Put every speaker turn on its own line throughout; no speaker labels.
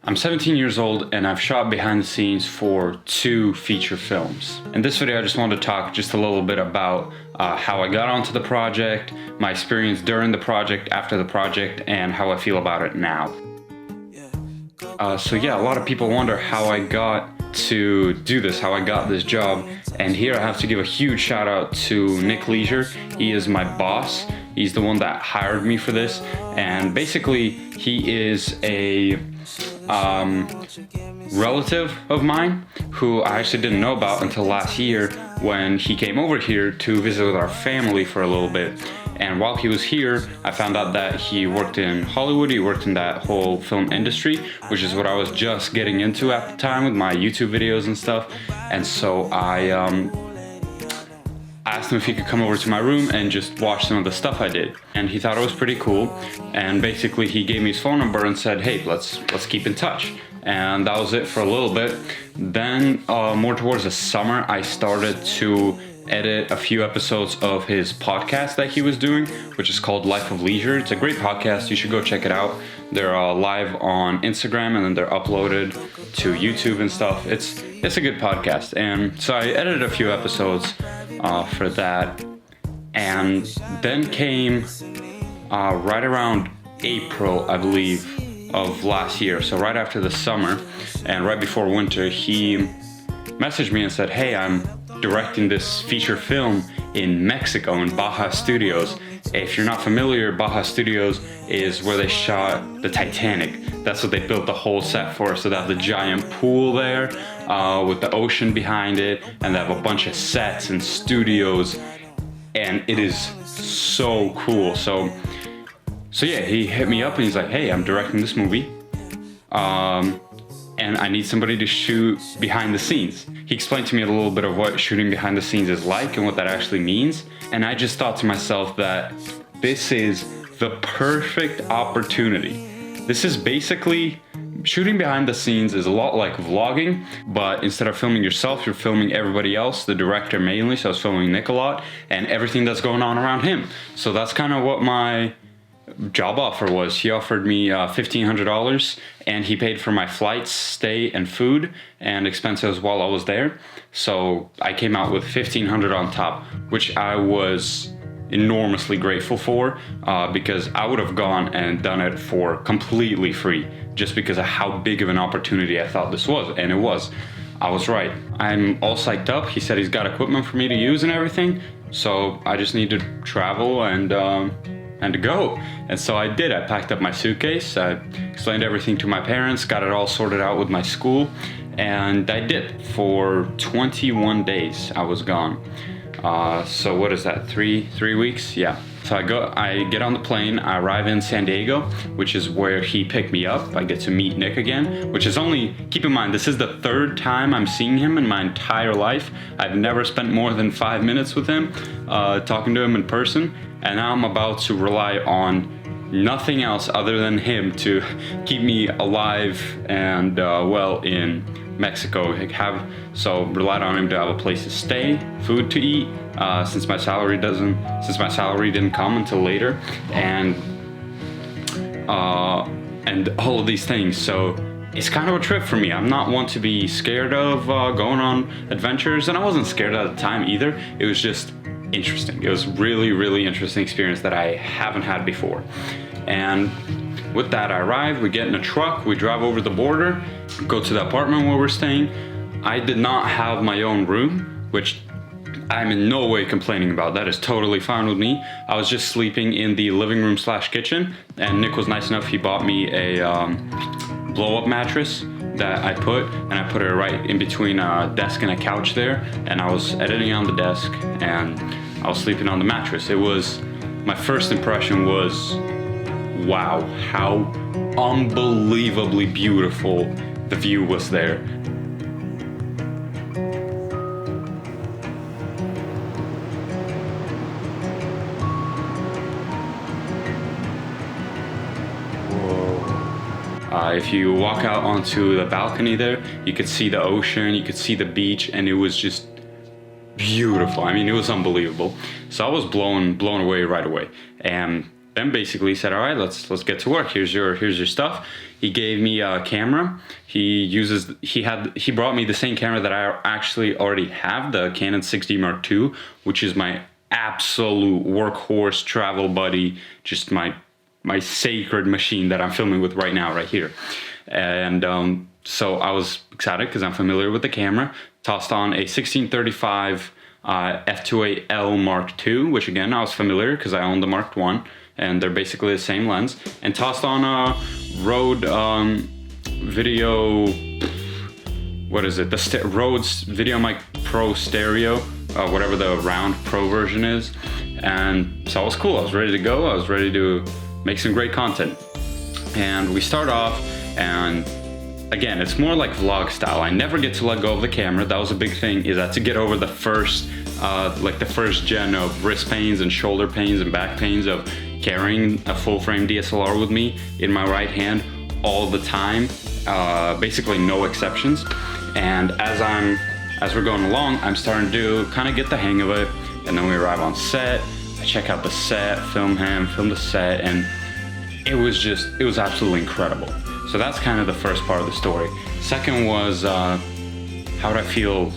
I'm 17 years old and I've shot behind the scenes for 2 feature films. In this video, I just wanted to talk just a little bit about how I got onto the project, my experience during the project, after the project, and how I feel about it now. So yeah, a lot of people wonder how I got to do this, how I got this job. And here I have to give a huge shout out to Nick Leisure. He is my boss. He's the one that hired me for this. And basically, he is a relative of mine who I actually didn't know about until last year when he came over here to visit with our family for a little bit. And while he was here, I found out that he worked in Hollywood. He worked in that whole film industry, which is what I was just getting into at the time with my YouTube videos and stuff. And so I asked him if he could come over to my room and just watch some of the stuff I did. And he thought it was pretty cool. And basically he gave me his phone number and said, hey, let's keep in touch. And that was it for a little bit. Then more towards the summer, I started to edit a few episodes of his podcast that he was doing, which is called Life of Leisure. It's a great podcast. You should go check it out. They're live on Instagram and then they're uploaded to YouTube and stuff. It's a good podcast. And so I edited a few episodes for that. And then came right around April, I believe, of last year. So right after the summer and right before winter, he messaged me and said, hey, I'm directing this feature film in Mexico in Baja Studios. If you're not familiar, Baja Studios is where they shot the Titanic. That's what they built the whole set for. So they have the giant pool there with the ocean behind it, and they have a bunch of sets and studios, and it is so cool. So yeah, he hit me up and he's like, hey, I'm directing this movie. And I need somebody to shoot behind the scenes. He explained to me a little bit of what shooting behind the scenes is like and what that actually means. And I just thought to myself that this is the perfect opportunity. This is basically, shooting behind the scenes is a lot like vlogging, but instead of filming yourself, you're filming everybody else, the director mainly. So I was filming Nick a lot and everything that's going on around him. So that's kind of what my job offer was. He offered me $1,500 and he paid for my flights, stay, and food and expenses while I was there. So I came out with $1,500 on top, which I was enormously grateful for because I would have gone and done it for completely free just because of how big of an opportunity I thought this was. And it was. I was right. I'm all psyched up. He said he's got equipment for me to use and everything. So I just need to travel and to go. And so I did. I packed up my suitcase, I explained everything to my parents, got it all sorted out with my school, and I did. For 21 days I was gone. So what is that, three weeks? Yeah. So I get on the plane, I arrive in San Diego, which is where he picked me up. I get to meet Nick again, which is only, keep in mind, this is the 3rd time I'm seeing him in my entire life. I've never spent more than 5 minutes with him, talking to him in person. And now I'm about to rely on nothing else other than him to keep me alive and well in Mexico. Relied on him to have a place to stay, food to eat, since my salary didn't come until later, and all of these things. So it's kind of a trip for me. I'm not one to be scared of going on adventures, and I wasn't scared at the time either. It was just interesting. It was really, really interesting experience that I haven't had before. And with that, I arrived, we get in a truck, we drive over the border, go to the apartment where we're staying. I did not have my own room, which I'm in no way complaining about. That is totally fine with me. I was just sleeping in the living room / kitchen, and Nick was nice enough, he bought me a blow-up mattress that I put it right in between a desk and a couch there, and I was editing on the desk and I was sleeping on the mattress. My first impression was, wow, how unbelievably beautiful the view was there. If you walk out onto the balcony there, you could see the ocean, you could see the beach, and it was just beautiful. I mean, it was unbelievable. So I was blown away right away. And then basically said, all right, let's get to work. Here's your stuff. He gave me a camera. He brought me the same camera that I actually already have, the Canon 6D Mark II, which is my absolute workhorse travel buddy, just my sacred machine that I'm filming with right now, right here. And so I was excited because I'm familiar with the camera. Tossed on a 1635 f2.8L Mark II, which again, I was familiar because I own the Mark I, and they're basically the same lens. And tossed on a Rode Video, what is it? The Rode's VideoMic Pro Stereo, whatever the round Pro version is. And so I was cool. I was ready to go. I was ready to make some great content. And we start off, and again, it's more like vlog style. I never get to let go of the camera. That was a big thing, is that to get over the first gen of wrist pains and shoulder pains and back pains of carrying a full frame DSLR with me in my right hand all the time, basically no exceptions. And as we're going along, I'm starting to kind of get the hang of it. And then we arrive on set. I check out the set, film the set, and it was absolutely incredible. So that's kind of the first part of the story. Second was, how did I feel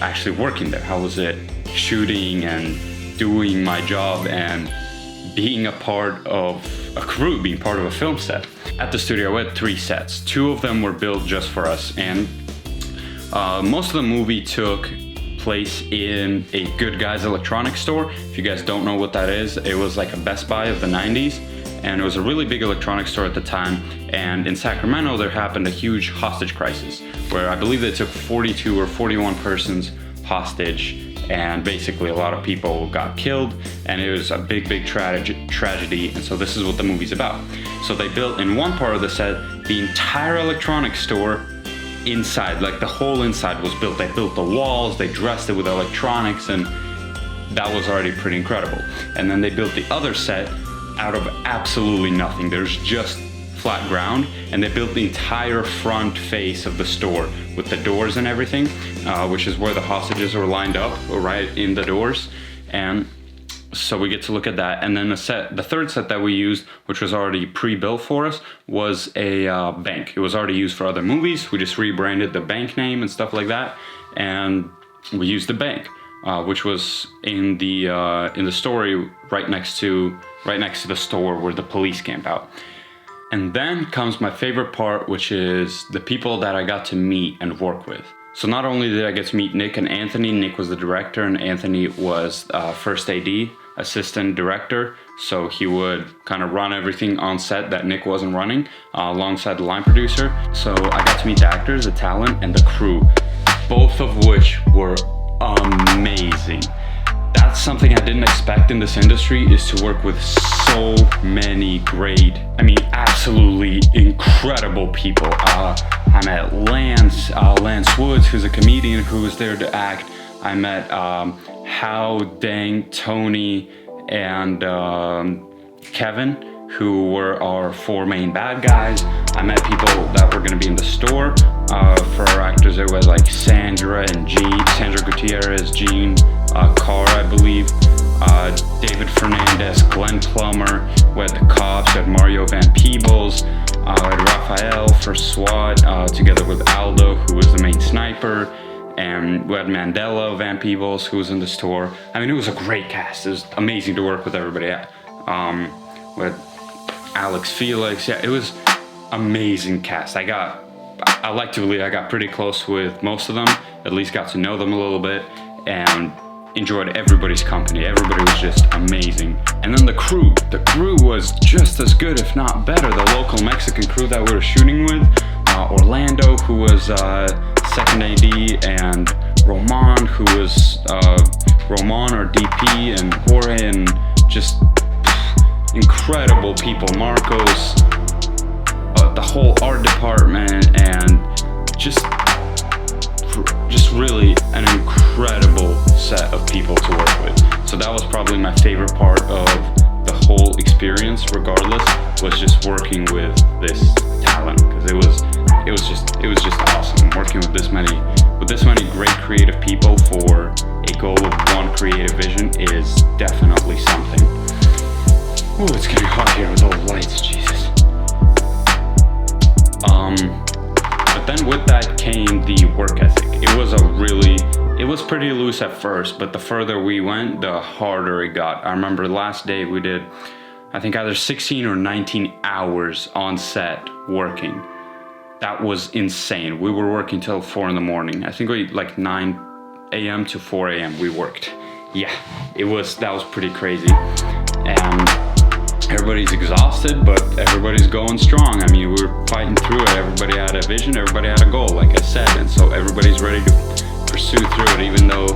actually working there? How was it shooting and doing my job and being a part of a crew, being part of a film set? At the studio, we had 3 sets. 2 of them were built just for us, and most of the movie took place in a Good Guys electronics store. If you guys don't know what that is, it was like a Best Buy of the 90s. And it was a really big electronics store at the time. And in Sacramento, there happened a huge hostage crisis where I believe they took 42 or 41 persons hostage, and basically a lot of people got killed, and it was a big tragedy. And so this is what the movie's about. So they built in one part of the set the entire electronics store inside, like the whole inside was built. They built the walls, they dressed it with electronics, and that was already pretty incredible. And then they built the other set out of absolutely nothing. There's just flat ground, and they built the entire front face of the store with the doors and everything, which is where the hostages were lined up, right in the doors. And so we get to look at that. And then the third set that we used, which was already pre-built for us, was a bank. It was already used for other movies. We just rebranded the bank name and stuff like that, and we used the bank, which was in the story right next to the store where the police camp out. And then comes my favorite part, which is the people that I got to meet and work with. So not only did I get to meet Nick and Anthony. Nick was the director, and Anthony was first AD, assistant director. So he would kind of run everything on set that Nick wasn't running, alongside the line producer. So I got to meet the actors, the talent, and the crew, both of which were amazing. That's something I didn't expect in this industry, is to work with so many great, absolutely incredible people. I met Lance Woods, who's a comedian who was there to act. I met How, Dang, Tony, and Kevin, who were our 4 main bad guys. I met people that were going to be in the store. For our actors, it was like Sandra Gutierrez, Jean, Cara, I believe, David Fernandez, Glenn Plummer. We had the cops, we had Mario Van Peebles, we had Raphael for SWAT, together with Aldo, who was the main sniper, and we had Mandela Van Peebles, who was in the store. It was a great cast. It was amazing to work with everybody. We had Alex Felix. Yeah, it was amazing cast. I like to believe I got pretty close with most of them, at least got to know them a little bit, and enjoyed everybody's company. Everybody was just amazing. And then the crew was just as good, if not better. The local Mexican crew that we were shooting with, Orlando, who was second AD, and Roman, who was Roman or DP, and Jorge, and just incredible people. Marcos, the whole art department, and just really an incredible set of people to work with. So that was probably my favorite part of the whole experience, regardless, was just working with this talent, because it was just awesome working with this many great creative people for a goal of one creative vision is definitely something. Ooh, it's getting hot here with all the lights, Jesus. But then with that came the work ethic. It was pretty loose at first, but the further we went, the harder it got. I remember last day we did, I think either 16 or 19 hours on set working. That was insane. We were working till 4 in the morning. I think we like 9 a.m. to 4 a.m. we worked. Yeah, that was pretty crazy. And everybody's exhausted, but everybody's going strong. I mean, we were fighting through it. Everybody had a vision, everybody had a goal, like I said. And so everybody's ready to pursue through it, even though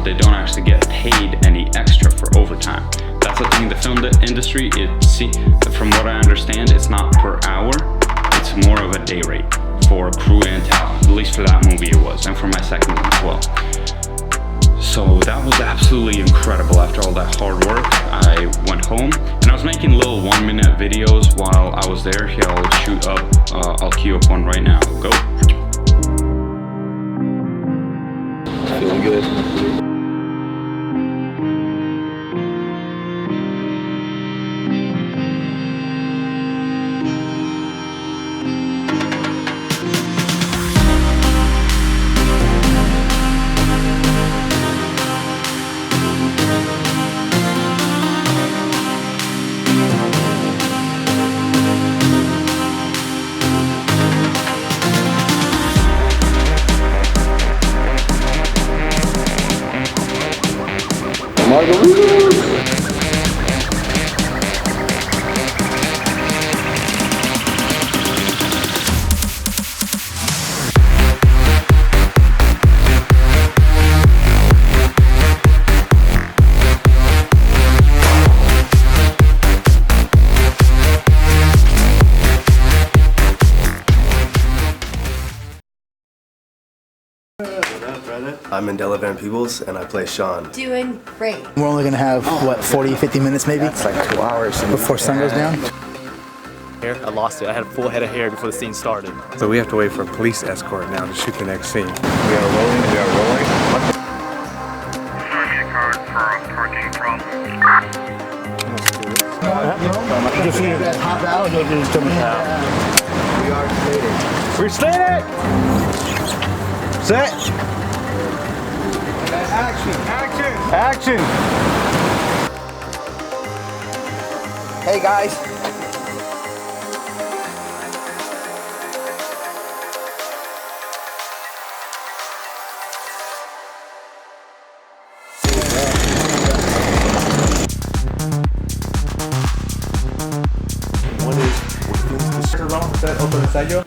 they don't actually get paid any extra for overtime. That's the thing in the film industry. From what I understand, it's not per hour. It's more of a day rate for crew and talent. At least for that movie it was, and for my second one as well. So that was absolutely incredible. After all that hard work, I went home and I was making little 1-minute videos while I was there. Here, I'll queue up one right now. Go.
Feeling good.
I'm Mandela Van Peebles, and I play Sean.
Doing great.
We're only gonna have, what, 40, 50 minutes maybe?
It's like 2 hours.
Before sun goes down?
I lost it. I had a full head of hair before the scene started.
So we have to wait for a police escort now to shoot the next scene. We are rolling.
Card for a parking problem.
Just need to hop out and he'll just come out.
We are slated.
We're slated! Set! Action!
Hey guys.
Otro ensayo.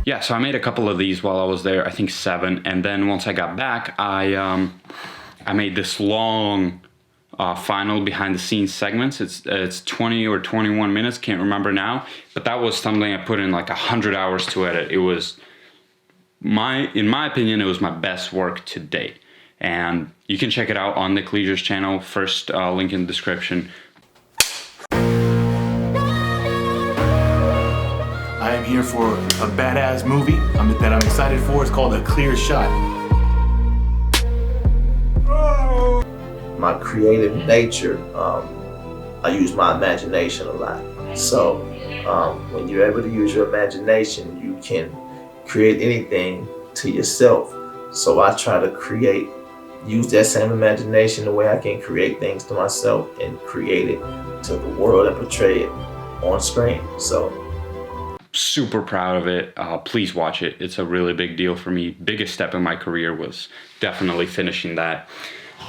Yeah, so I made a couple of these while I was there, I think 7, and then once I got back, I made this long final behind the scenes segments. It's 20 or 21 minutes, can't remember now, but that was something I put in like 100 hours to edit. It was in my opinion, it was my best work to date, and you can check it out on Nick Leisure's channel. First link in the description.
I am here for a badass movie that I'm excited for. It's called A Clear Shot.
My creative nature, I use my imagination a lot. So when you're able to use your imagination, you can create anything to yourself. So I try to create use that same imagination the way I can create things to myself and create it to the world and portray it on screen. So
super proud of it. Please watch it. It's a really big deal for me. Biggest step in my career was definitely finishing that.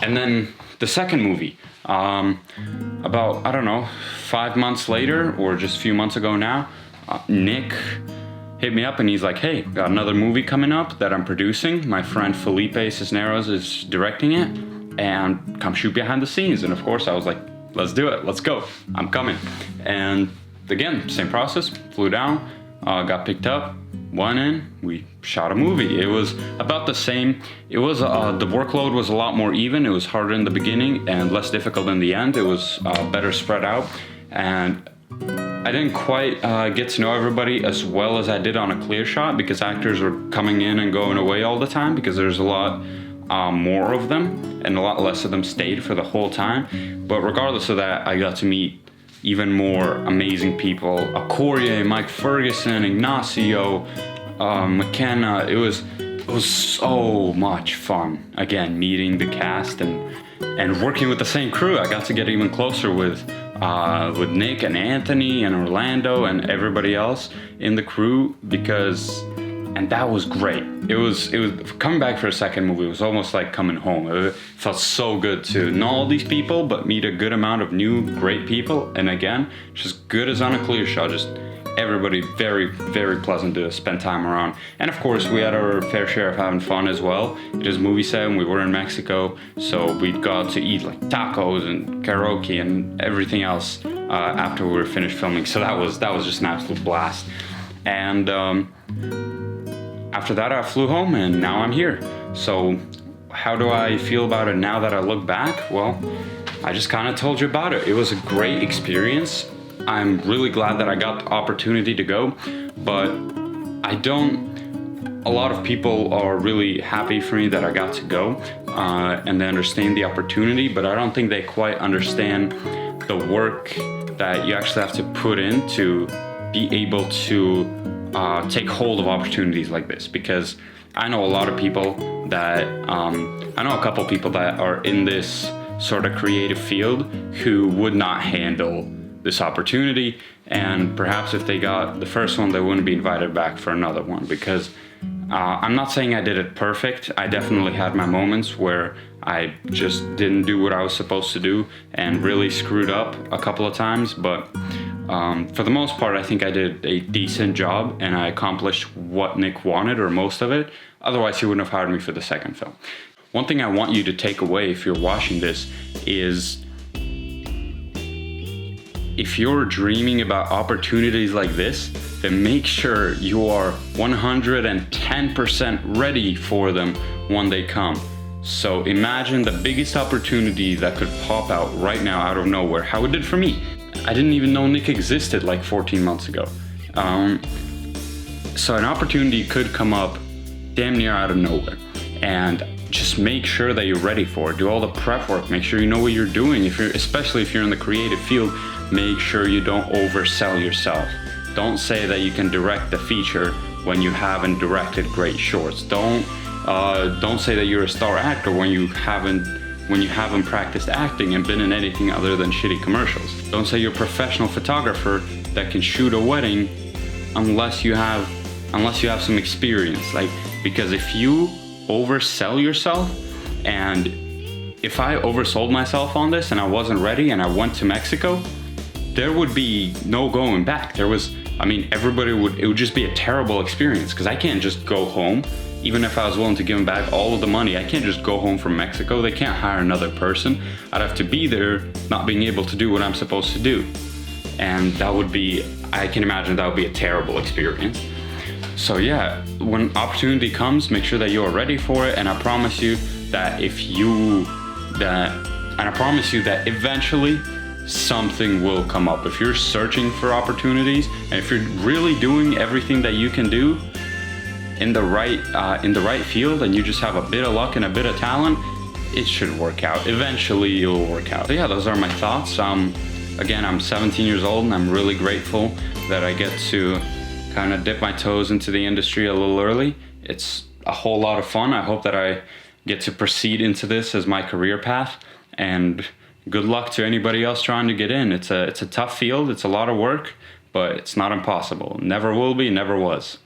And then the second movie, about, I don't know, 5 months later or just a few months ago now, Nick hit me up and he's like, hey, got another movie coming up that I'm producing. My friend Felipe Cisneros is directing it, and come shoot behind the scenes. And of course I was like, let's do it, let's go, I'm coming. And again, same process, flew down, got picked up, went in, we shot a movie. It was about the same. It was, the workload was a lot more even. It was harder in the beginning and less difficult in the end. It was better spread out. And I didn't quite get to know everybody as well as I did on a clear shot, because actors were coming in and going away all the time, because there's a lot more of them and a lot less of them stayed for the whole time. But regardless of that, I got to meet even more amazing people. Corey, Mike Ferguson, Ignacio, McKenna. It was so much fun. Again, meeting the cast and working with the same crew. I got to get even closer with Nick and Anthony and Orlando and everybody else in the crew, and that was great. It was coming back for a second movie. It was almost like coming home. It felt so good to know all these people, but meet a good amount of new great people. And again, just good as on a clear shot. Just everybody very, very pleasant to spend time around. And of course, we had our fair share of having fun as well. It is movie set and we were in Mexico, so we got to eat like tacos and karaoke and everything else after we were finished filming. So that was just an absolute blast. And after that, I flew home and now I'm here. So how do I feel about it now that I look back? Well, I just kind of told you about it. It was a great experience. I'm really glad that I got the opportunity to go, but a lot of people are really happy for me that I got to go, and they understand the opportunity, but I don't think they quite understand the work that you actually have to put in to be able to take hold of opportunities like this. Because I know a lot of people that, I know a couple people that are in this sort of creative field who would not handle this opportunity, and perhaps if they got the first one, they wouldn't be invited back for another one. Because I'm not saying I did it perfect. I definitely had my moments where I just didn't do what I was supposed to do and really screwed up a couple of times, but for the most part, I think I did a decent job and I accomplished what Nick wanted, or most of it. Otherwise, he wouldn't have hired me for the second film. One thing I want you to take away if you're watching this is, if you're dreaming about opportunities like this, then make sure you are 110% ready for them when they come. So imagine the biggest opportunity that could pop out right now out of nowhere, how it did for me. I didn't even know Nick existed like 14 months ago. So an opportunity could come up damn near out of nowhere. And just make sure that you're ready for it. Do all the prep work. Make sure you know what you're doing. Especially if you're in the creative field, make sure you don't oversell yourself. Don't say that you can direct the feature when you haven't directed great shorts. Don't say that you're a star actor when you haven't practiced acting and been in anything other than shitty commercials. Don't say you're a professional photographer that can shoot a wedding unless you have some experience. Because if you oversell yourself, and if I oversold myself on this and I wasn't ready and I went to Mexico, there would be no going back. It would just be a terrible experience, because I can't just go home. Even if I was willing to give them back all of the money, I can't just go home from Mexico. They can't hire another person. I'd have to be there not being able to do what I'm supposed to do. And I can imagine that would be a terrible experience. So yeah, when opportunity comes, make sure that you are ready for it. And I promise you that eventually something will come up. If you're searching for opportunities, and if you're really doing everything that you can do in the right field, and you just have a bit of luck and a bit of talent, it should work out. Eventually it will work out. So yeah, those are my thoughts. Again, I'm 17 years old and I'm really grateful that I get to kind of dip my toes into the industry a little early. It's a whole lot of fun. I hope that I get to proceed into this as my career path. And good luck to anybody else trying to get in. It's a tough field. It's a lot of work, but it's not impossible. Never will be, never was.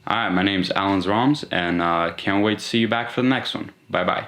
All right, my name's Alan Zroms, and can't wait to see you back for the next one. Bye-bye.